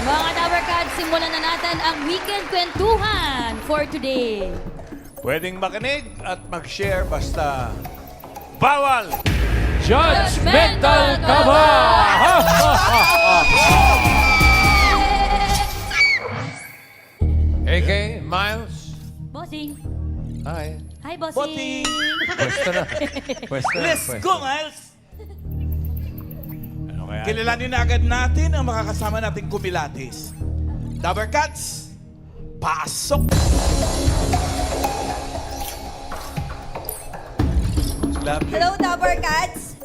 Mga Dabarkads, simulan na natin ang weekend kwentuhan for today. Pwedeng makinig at mag-share basta bawal! Judgmental ka ba? AK, Miles. Bossing. Hi. Hi, Bossing. Pwesto na. Pwesto na. Let's go, Miles! Ano kaya? Kilalanin na agad natin ang makakasama nating kumilatis. Dabarkats, pasok! Hello, Dabarkads!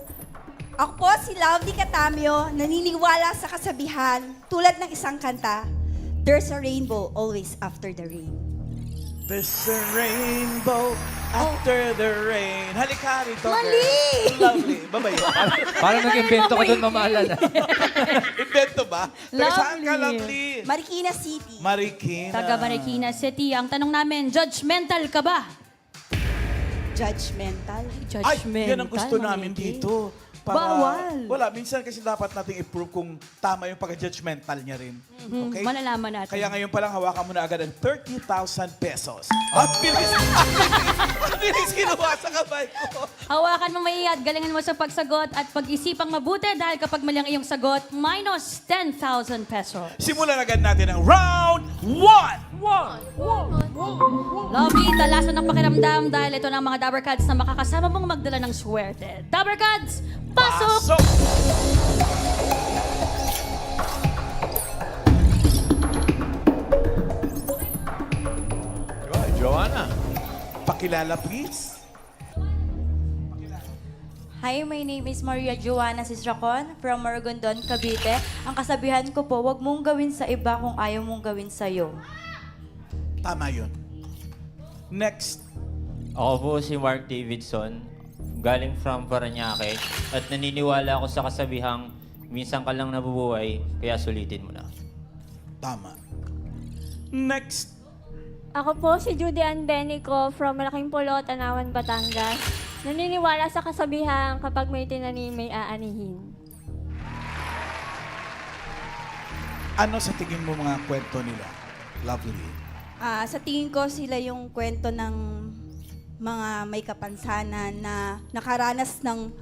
Ako po si Lovely Catamio, naniniwala sa kasabihan, tulad ng isang kanta, there's a rainbow always after the rain. There's a rainbow after the rain. Halika rito, girl. Mali! Lovely. Babay. Parang nag-invento ka doon, mamaalala. Invento ba? Taga saan ka, Lovely? Marikina City. Marikina. Taga Marikina City. Ang tanong namin, judgmental ka ba? Judgmental. Ay, yan ang gusto mga namin hindi. dito. Bawal. Wala, minsan kasi dapat nating i-prove kung tama yung pagka-judgmental niya rin. Okay? Malalaman natin. Kaya ngayon pa lang hawakan mo na agad ang 30,000 pesos. At bilis! Ang bilis kinuha sa kamay ko. Hawakan mo maiyat, galingan mo sa pagsagot at pag-isipang mabuti dahil kapag mali ang iyong sagot, minus 10,000 pesos. Simulan agad natin ang round 1! Lovely, talasan ng pakiramdam dahil ito na ang mga Dabarkads na makakasama mong magdala ng swerte. Dabarkads, pasok! Joanna. Pakilala, please. Hi, my name is Maria Joanna Sisracon from Maragondon, Cavite. Ang kasabihan ko po, huwag mong gawin sa iba kung ayaw mong gawin sa'yo. Tama yun. Next. Ako po si Mark Davidson, galing from Paranaque, at naniniwala ako sa kasabihang minsan ka lang nabubuhay, kaya sulitin mo na. Tama. Next. Ako po si Judy Ann Benico from Malaking Pulo, Tanawan, Batangas. Naniniwala sa kasabihan kapag may tinanim, may aanihin. Ano sa tingin mo mga kwento nila? Lovely. Sa tingin ko sila yung kwento ng mga may kapansanan na nakaranas ng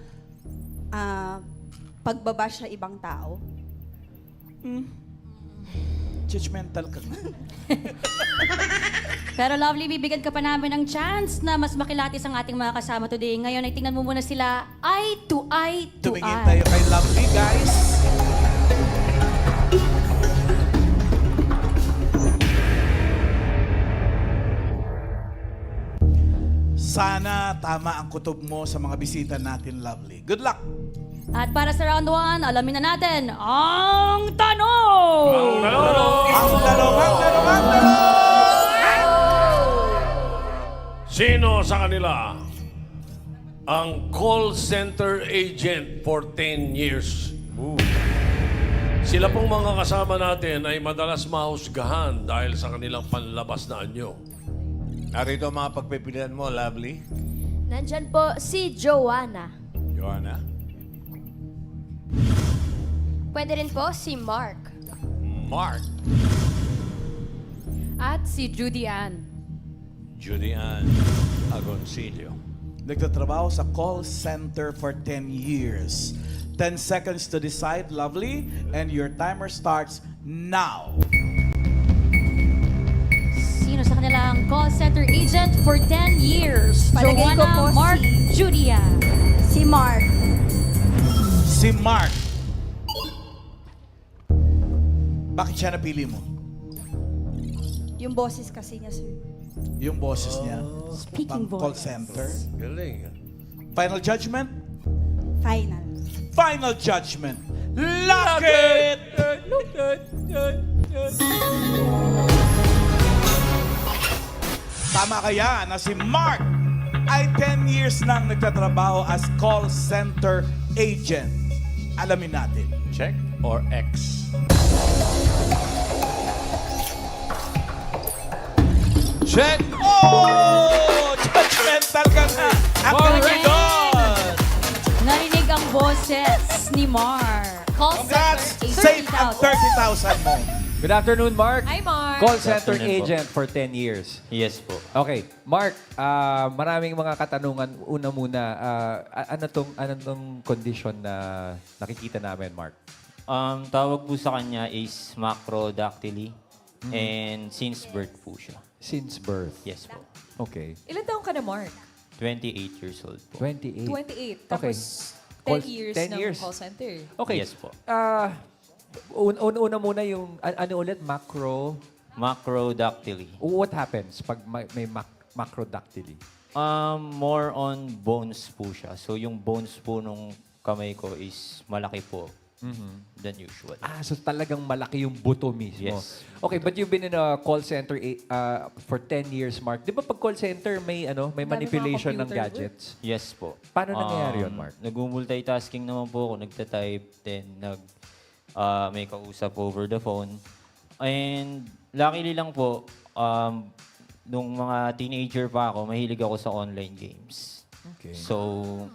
pagbabash sa ibang tao. Judgmental ka nga. Pero Lovely, bibigyan ka pa namin ng chance na mas makilatis ang ating mga kasama today. Ngayon ay tingnan mo muna sila eye to eye to Tumingin eye. tayo kay Lovely, guys. Sana tama ang kutob mo sa mga bisita natin, Lovely. Good luck! At para sa round 1, alamin na natin ang tanong! Ang talong! Sino sa kanila ang call center agent for 10 years? Sila pong mga kasama natin ay madalas mahusgahan dahil sa kanilang panlabas na anyo. Narito ang mga pagpipilian mo, Lovely. Nandyan po si Joanna. Joanna. Pwede rin po si Mark. Mark. At si Judy Ann. Judy Ann Agoncillo. Nagtatrabaho sa call center for 10 years. 10 seconds to decide, Lovely, and your timer starts now. Sino sa kanilang call center agent for 10 years? Palagay ko Joanna, po Mark, Judy Ann. Si Mark. Si Mark. Bakit siya napili mo? Yung boses kasi niya, sir. Yung boses niya. Speaking Pang call voice. center. Galing. Final judgment? Final. Final judgment. Lock it! Tama kaya na si Mark ay 10 years nang nagtatrabaho as call center agent? Alamin natin. Check or X? Check! Oh! Judgmental ka na! Ang Correct. doon! Narinig ang boses ni Mar. Call Congrats! center, Safe ang 30,000. 30,000 mo. Good afternoon, Mark. Hi, Mark. Call center Good afternoon po. agent for 10 years. Yes po. Okay, Mark, maraming mga katanungan. Una muna, ano tong condition na nakikita namin, Mark? Tawag po sa kanya is macrodactyly. And since birth po siya. Since birth. Yes po. Okay. Ilan taong ka na, Mark? 28 years old po. 28. 28. Okay. Tapos, 10 Call- years 10 ng years. call center. Okay. Yes po. Una muna yung, ano ulit, Macrodactyly. What happens pag may macrodactyly? More on bones po siya. So yung bones po nung kamay ko is malaki po than usual. So talagang malaki yung buto mismo. Yes. Okay, but you've been in a call center for 10 years, Mark. Di ba pag call center may Dami manipulation mga ng computer gadgets? Yes po. Paano nangyayari yun, Mark? Nag-multitasking naman po ako. Nagta-type, then may kausap over the phone. And luckily lang po, nung mga teenager pa ako, mahilig ako sa online games. Okay. So,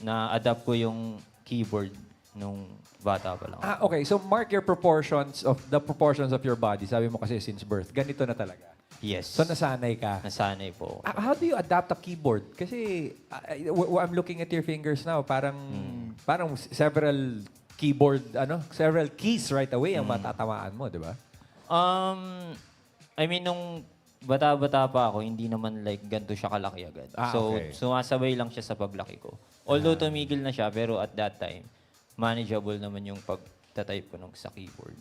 na-adapt ko yung keyboard nung bata pa lang. Okay. So, Mark, the proportions of your body, sabi mo kasi since birth, ganito na talaga. Yes. So, nasanay ka. Nasanay po. How do you adapt a keyboard? Kasi I'm looking at your fingers now, parang several several keys right away ang matatamaan mo, di ba? I mean, nung bata-bata pa ako, hindi naman like ganito siya kalaki agad. So, Okay. sumasabay lang siya sa paglaki ko. Although tumigil na siya, pero at that time, manageable naman yung pagta-type ko sa keyboard.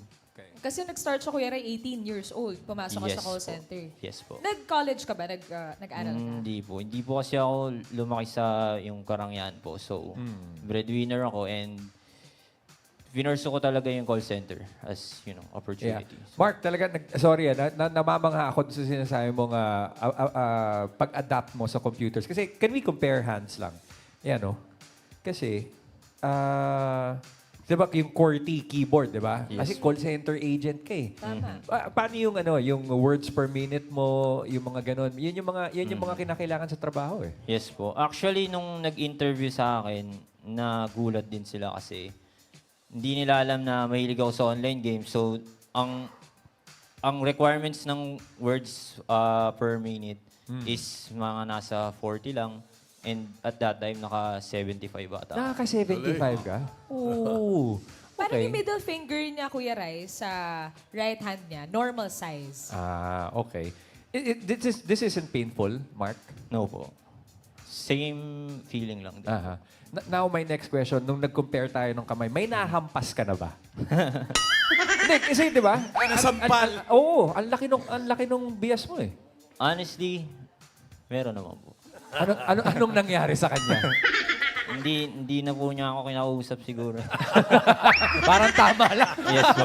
Kasi nag-start siya, Kuya Ray, 18 years old. Pumasok ka Yes sa call po. center. Yes po. Nag-college ka ba? Nag-aral ka? Hindi po. Hindi po kasi ako lumaki sa yung Karangyan po. So, breadwinner ako and pinurso ko talaga yung call center as, opportunity. So, Mark, talaga, sorry, namamangha ako sa sinasabi mong pag-adapt mo sa computers. Kasi, can we compare hands lang? Yan, no? Kasi, di ba yung QWERTY keyboard, di ba? Yes. Kasi call center agent ka eh. Tama. Paano yung words per minute mo, yung mga ganon? Yun yung mga kinakailangan sa trabaho eh. yes po. Actually, nung nag-interview sa akin, nagulat din sila kasi hindi nila alam na mahilig ako sa online games. So, ang requirements ng words per minute is mga nasa 40 lang. And at that time, naka 75 ata. Nakaka-75 ka? Oo. Parang yung middle finger niya, Kuya Ray, sa right hand niya, normal size. Okay. This isn't painful, Mark? No po. Same feeling lang din. Aha. Now, my next question, nung nag-compare tayo ng kamay, may nahampas ka na ba? Hindi, kasi di ba? Nasampal. Oo, ang laki nung bias mo eh. Honestly, meron naman po. Anong nangyari sa kanya? Hindi na po niya ako kinausap siguro. Parang tama lang. Yes po.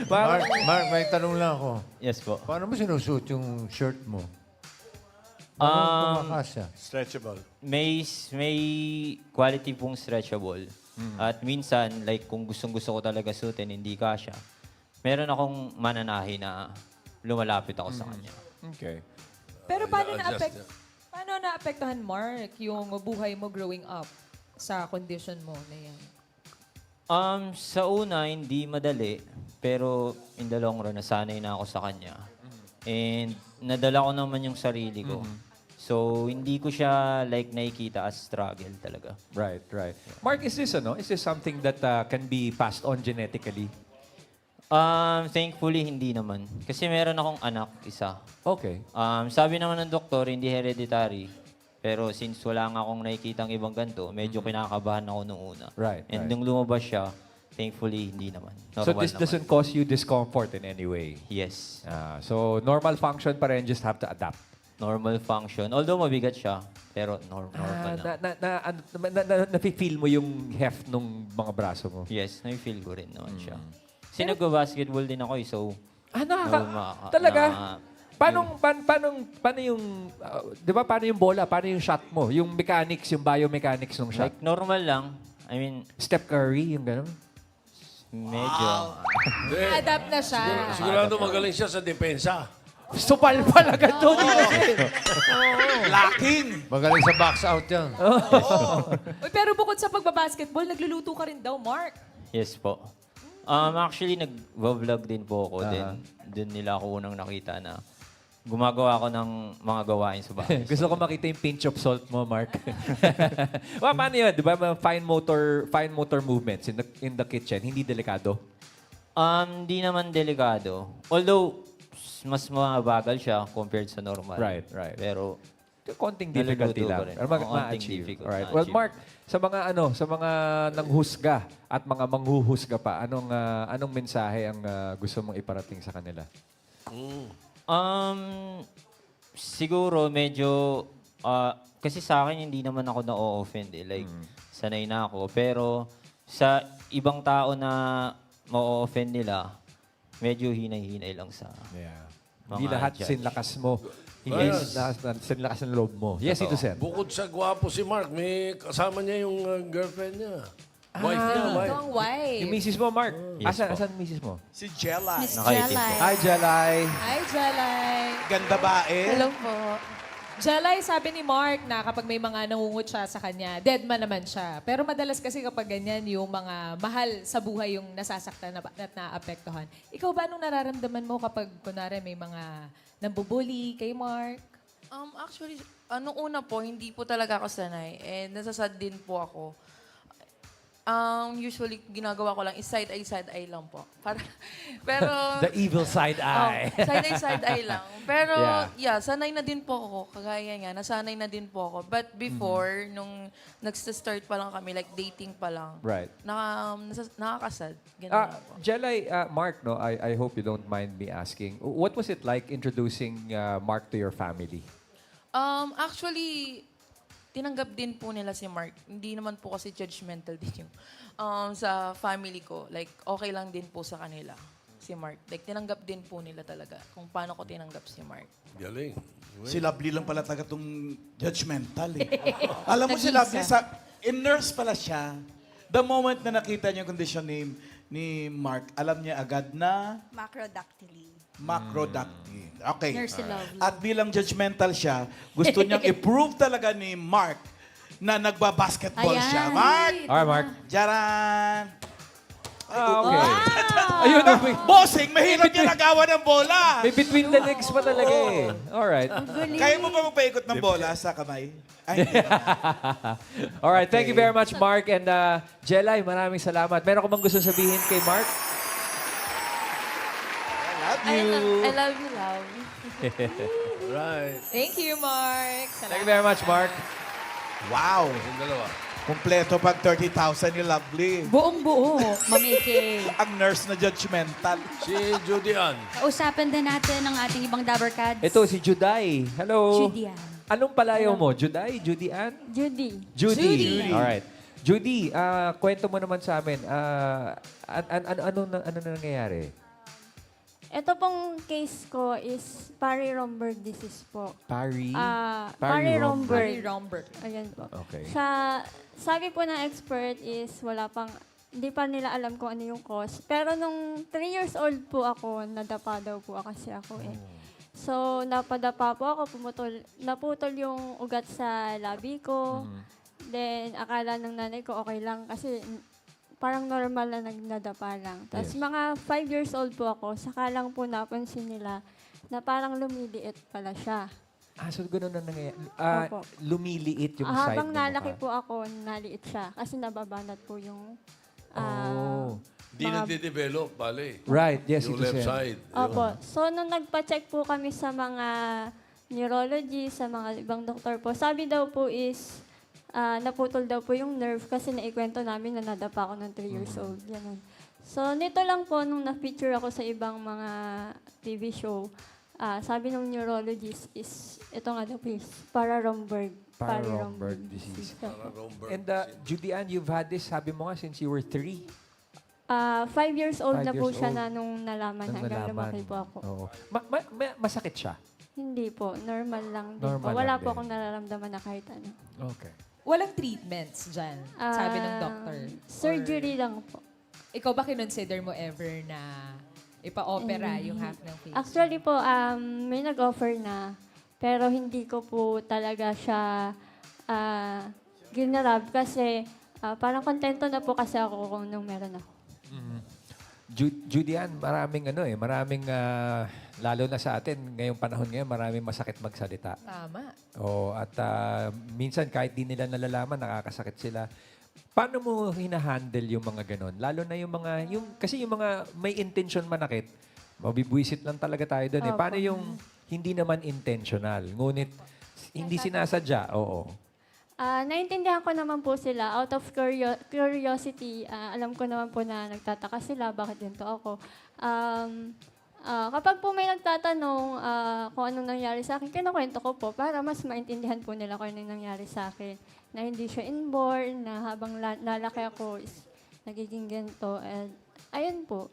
Mark, may tanong lang ako. Yes po. Paano mo sinusuot yung shirt mo? Kumakasya. Stretchable. May quality pong stretchable. At minsan, like kung gustong-gusto ko talaga suotin, hindi kasya. Meron akong mananahi na lumalapit ako sa kanya. Okay. Pero paano naapektuhan, Mark, yung buhay mo growing up sa condition mo na yan? Sa una, hindi madali. Pero in the long run, nasanay na ako sa kanya. And nadala ko naman yung sarili ko. So, hindi ko siya like nakikita as struggle talaga. Right. Mark, is this something that can be passed on genetically? Thankfully, hindi naman. Kasi meron akong anak, isa. Okay. Sabi naman ng doktor, hindi hereditary. Pero since wala nga akong nakikita ang ibang ganito, medyo kinakabahan ako nung una. Right. And nung lumabas siya, thankfully, hindi naman. So Normal this naman. doesn't cause you discomfort in any way? Yes. So normal function pa rin, just have to adapt. Normal function. Although mabigat siya, pero normal lang. Nafe-feel mo yung heft ng mga braso mo? Yes, na-feel ko rin naman siya. Kasi nagba-basketball din ako so... Talaga? Paano yung, di ba, paano yung bola? Paano yung shot mo? Yung mechanics, yung biomechanics ng shot? Like normal lang. I mean, Steph Curry, yung gano'n? medyo... Adapt na siya. Sigurado magaling siya sa depensa. Supal pala ganito. Lacking. Magaling sa box out yan. Uy, pero bukod sa pagbabasketball, nagluluto ka rin daw, Mark. Yes po. Actually, nag-vlog din po ako. Din nila ako unang nakita na gumagawa ako ng mga gawain sa bahay. Gusto ko makita yung pinch of salt mo, Mark. Paano yun? Di ba? Mga fine motor movements in the kitchen. Hindi delikado? Hindi naman delikado. Although, mas mabagal siya compared sa normal. Right. Pero, Konting difficulty naluluto lang. ko rin. Pero Konting ma-achieve. difficult, Alright. ma-achieve. Well, Mark, sa mga nanghusga at mga manghuhusga pa, anong mensahe ang gusto mong iparating sa kanila? Siguro medyo, kasi sa akin hindi naman ako na-offend eh. Like, sanay na ako. Pero sa ibang tao na ma-offend nila, medyo hinay-hinay lang sa mga Hindi lahat judge. sinlakas mo. Hindi lahat sinlakas ng loob mo. Yes, ito, Sen. Bukod sa gwapo si Mark, may kasama niya yung girlfriend niya. Wife niya, wife. Ito ang wife. Yung misis mo, Mark. Yes po. Asan misis mo? Si Jelay. Miss Nakaitim Jelay. po. Hi, Jalay. Hi, Jelay. Ganda bae. Hello po. Jelay, sabi ni Mark na kapag may mga nangungut siya sa kanya, dead man naman siya. Pero madalas kasi kapag ganyan, yung mga mahal sa buhay yung nasasaktan at naapektuhan. Ikaw ba anong nararamdaman mo kapag kunwari may mga nambubuli kay Mark? Actually, nung una po, hindi po talaga ako sanay. And nasasad din po ako. Usually, ginagawa ko lang is side eye lang po. Pero, The evil side eye. side eye lang. Pero, Yeah. sanay na din po ako. Kagaya nga, nasanay na din po ako. But before, nung nag-start pa lang kami, like dating pa lang, Right. nakakasad. Ganun lang po. Jelay, Mark, no, I hope you don't mind me asking. What was it like introducing Mark to your family? Actually, tinanggap din po nila si Mark. Hindi naman po kasi judgmental din yung sa family ko. Like, okay lang din po sa kanila si Mark. Like, tinanggap din po nila talaga kung paano ko tinanggap si Mark. Galing. Si Lovely lang pala taga tong judgmental eh. Alam mo si Lovely, in nurse pala siya. The moment na nakita niya yung condition ni Mark, alam niya agad na Macrodactyly. macrodactyly. Okay. Nurse si Lovely. At bilang judgmental siya, gusto niyang i-prove talaga ni Mark na nagbabasketball Ayan. siya. Mark! Alright, Mark. Jaran! Okay. Ayun na. Bossing, mahirap niya nagawa ng bola. May between the legs pa talaga eh. Alright. Kaya mo ba magpaikot ng bola sa kamay? Ay, hindi naman. Alright, thank you very much, Mark. And Jelay, maraming salamat. Meron ko bang gusto sabihin kay Mark? I love you, love. Right. Thank you, Mark. Thank you very much, Mark. Wow! Yung dalawa. Kompleto pag 30,000 ni Lovely. Buong-buo, mamiki. Ang nurse na judgmental. Si Judy Ann. Usapan din natin ang ating ibang Dabber Cats. Ito, si Juday. Hello. Judy Ann. Anong palayaw mo? Juday? Judy Ann? Judy. Judy. Alright. Judy, kwento mo naman sa amin. Ano nangyayari? Ito pong case ko is Pari-Romberg disease po. Pari-Romberg. Pari-Romberg. Romberg. Ayan po. Okay. Sabi po ng expert is hindi pa nila alam kung ano yung cause. Pero nung 3 years old po ako, nadapa daw po kasi ako eh. So, napadapa po ako, naputol yung ugat sa labi ko. Then, akala ng nanay ko okay lang kasi parang normal na nadapa lang. Tapos mga 5 years old po ako, saka lang po napansin nila na parang lumiliit pala siya. So gano'n na nangyayari. Opo. Lumiliit yung side Habang ng nalaki mukha. po ako, naliit siya. Kasi nababanat po yung... Hindi nagde-develop, bale. Right, yes, Yung ito left siya. side. Opo. So, nung nagpa-check po kami sa mga neurology, sa mga ibang doktor po, sabi daw po is, naputol daw po yung nerve kasi naikwento namin na nadapa ako ng 3 years old. Ganun. So, nito lang po, nung na-feature ako sa ibang mga TV show, sabi ng neurologist is, ito nga daw po is Pari-Romberg disease. So, And Judy Ann, you've had this, sabi mo nga, since you were 3. 5 years old 5 na po years siya old. na nung nalaman hanggang lumaki po ako. Oo. Masakit siya? Hindi po, normal lang din Normal po. Wala lang po din. akong nararamdaman na kahit ano. Okay. Walang treatments dyan, sabi ng doctor. Surgery lang po. Ikaw ba kinonsider mo ever na ipa-opera yung half ng face? Actually po, may nag-offer na, pero hindi ko po talaga siya ginarab kasi parang kontento na po kasi ako kung nung meron ako. Judian, maraming lalo na sa atin, ngayong panahon ngayon, maraming masakit magsalita. Tama. Oh, at minsan kahit di nila nalalaman, nakakasakit sila. Paano mo hinahandle yung mga ganon? Lalo na kasi yung mga may intention manakit, mabibwisit lang talaga tayo doon. Opo. Paano yung hindi naman intentional, ngunit hindi sinasadya? Oo. Naintindihan ko naman po sila. Out of curiosity, alam ko naman po na nagtataka sila, bakit ganito ako. Kapag po may nagtatanong kung anong nangyari sa akin, kinukwento ko po para mas maintindihan po nila kung anong nangyari sa akin. Na hindi siya inborn, na habang lalaki ako is nagiging ganito. And ayun po.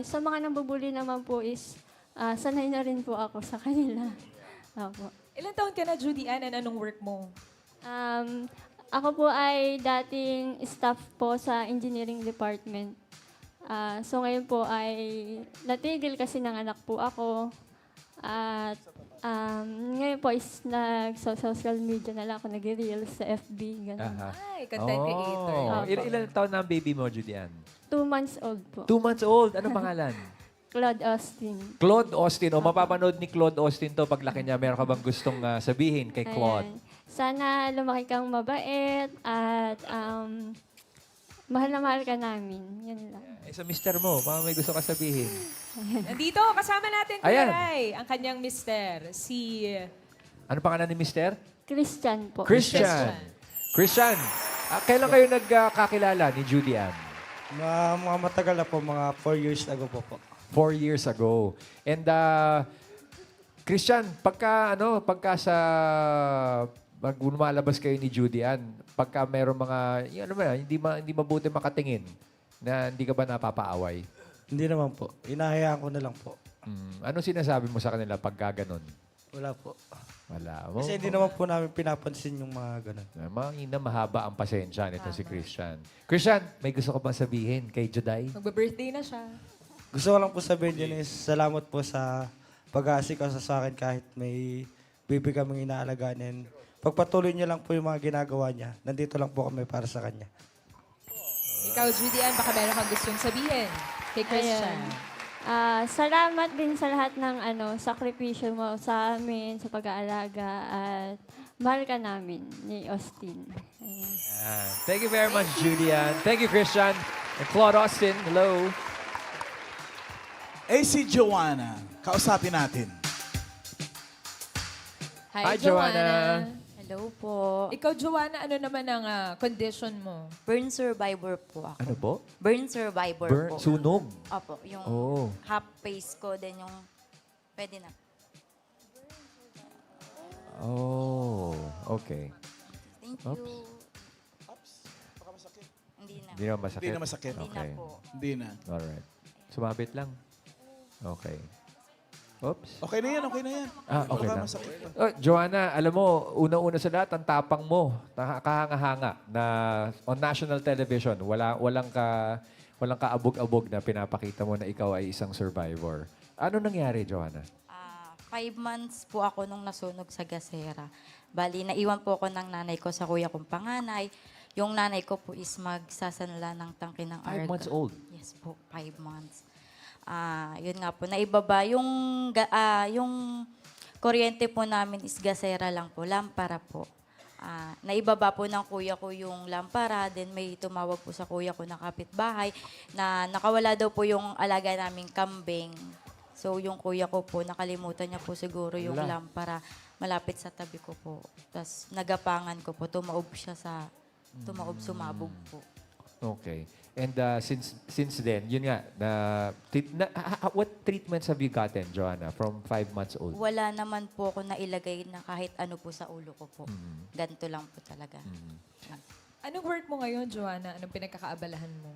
Sa mga nambubuli naman po is sanay na rin po ako sa kanila. Opo. Ilan taon ka na, Judy Ann, and anong work mo? Ako po ay dating staff po sa engineering department. So ngayon po ay natigil kasi nanganak po ako. At ngayon po is nag-social media na lang ako, nag-reels sa FB. Ganun. Ay, content creator. Ilan taon na ang baby mo, Judian? 2 months old po. 2 months old. Anong pangalan? Claude Austin. Claude Austin. O mapapanood ni Claude Austin to paglaki niya. Meron ka bang gustong sabihin kay Claude? Ayan. Sana lumaki kang mabait at mahal na mahal ka namin. Yan lang. Sa mister mo, baka may gusto ka sabihin. Nandito, kasama natin, Ayan. Kuya Ray, ang kanyang mister, si... Ano pangalan ni mister? Christian po. Christian. Christian, kailan kayo nagkakilala ni Judy Ann? Mga matagal na po, mga 4 years ago po. 4 years ago. And Christian, pagka pag lumalabas kayo ni Judy Ann, pagka meron mga, hindi mabuti makatingin, na hindi ka ba napapaaway? Hindi naman po. Inahayaan ko na lang po. Ano sinasabi mo sa kanila pagka ganon? Wala po. Wala. Kasi hindi naman po namin pinapansin yung mga ganun. Mahaba ang pasensya nito si Christian. Christian, may gusto ka bang sabihin kay Juday? Magbe-birthday na siya. Gusto ko lang po sabihin din is salamat po sa pag-aasikaso sa akin kahit may baby kaming inaalagaan. And pagpatuloy niya lang po yung mga ginagawa niya. Nandito lang po kami para sa kanya. Ikaw, Judy Ann, baka meron kang gustong sabihin kay Christian. Salamat din sa lahat ng sakripisyo mo sa amin, sa pag-aalaga, at mahal ka namin ni Austin. Ayan. Thank you very much, Judy Ann. Thank you, Christian. And Claude Austin, hello. Si Joanna, kausapin natin. Hi, Joanna. Hello po. Ikaw, Joanna, ano naman ang condition mo? Burn survivor po ako. Ano po? Burn survivor po. Sunog. Opo, yung Oh. half face ko, then yung pwede na. Oh, okay. Thank you. Oops. Hindi na. Hindi naman masakit? Hindi na masakit. Hindi na Okay. po. Hindi na. Alright. Sumabit lang. Okay. Oops. Okay na yan, okay na yan. Okay Baka na. masakit pa. Joanna, alam mo, una-una sa lahat, ang tapang mo, kahanga-hanga na on national television, walang kaabog-abog na pinapakita mo na ikaw ay isang survivor. Ano nangyari, Joanna? 5 months po ako nung nasunog sa gasera. Bali, naiwan po ako ng nanay ko sa kuya kong panganay. Yung nanay ko po is magsasanla ng tangke ng 5 arga. months old? Yes po, 5 months. Yun nga po, naibaba. Yung kuryente po namin is gasera lang po, lampara po. Naibaba po ng kuya ko yung lampara, then may tumawag po sa kuya ko na kapitbahay na nakawala daw po yung alaga naming kambing. So yung kuya ko po, nakalimutan niya po siguro yung lampara malapit sa tabi ko po. Tapos nagapangan ko po, sumabog po. Okay. And since then, yun nga, what treatments have you gotten, Joanna, from 5 months old? Wala naman po ako nailagay na kahit ano po sa ulo ko po. Ganito lang po talaga. Anong work mo ngayon, Joanna? Anong pinagkakaabalahan mo?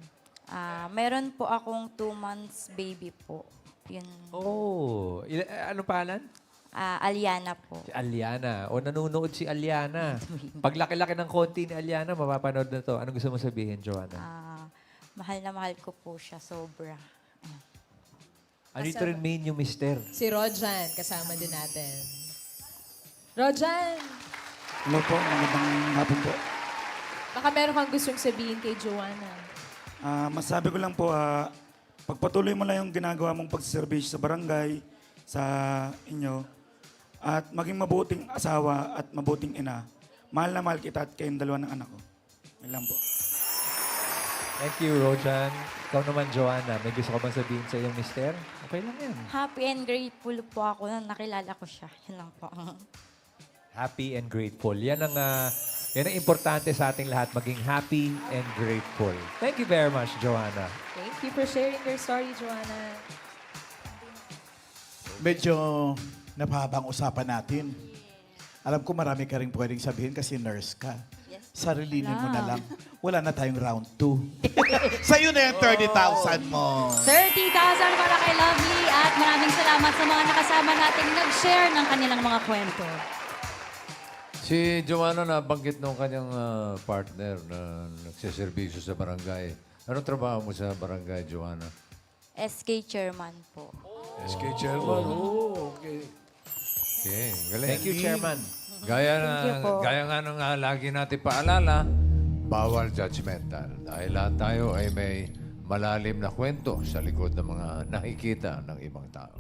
Meron po akong 2 months baby po. Yun. Oh, ano pangalan? Aliana po. Si Aliana. O nanonood si Aliana. Pag laki-laki ng konti ni Aliana, mapapanood na to. Anong gusto mo sabihin, Joanna? Mahal na mahal ko po siya, sobra. Andito rin main yung mister. Si Rojan, kasama din natin. Rojan, Hello po, magandang hapon po. baka meron kang gustong sabihin kay Joanna. Masabi ko lang po, pagpatuloy mo lang yung ginagawa mong pagsiservisyo sa barangay, sa inyo, at maging mabuting asawa at mabuting ina. Mahal na mahal kita at kayong dalawa ng anak ko. Yan lang po. Thank you, Rojan. Ikaw naman, Joanna. May gusto ka bang sabihin sa iyong mister? Okay lang yan. Happy and grateful po ako na nakilala ko siya. Yan lang po. Happy and grateful. Yan ang importante sa ating lahat, maging happy and grateful. Thank you very much, Joanna. Thank you for sharing your story, Joanna. Medyo napahaba ang usapan natin. Alam ko marami ka rin pwedeng sabihin kasi nurse ka. Yes. Sarilinin mo na lang. Wala na tayong round 2. Sa'yo na yung 30,000 mo. 30,000 para kay Lovely at maraming salamat sa mga nakasama nating nag-share ng kanilang mga kwento. Si Joanna nabanggit nung kanyang partner na nagsiservisyo sa barangay. Anong trabaho mo sa barangay, Joanna? SK chairman po. SK Chairman. Oh, okay. Okay, galing. Thank you, Chairman. Thank you po. Gaya nga nung lagi natin paalala, bawal judgmental. Dahil lahat tayo ay may malalim na kwento sa likod ng mga nakikita ng ibang tao.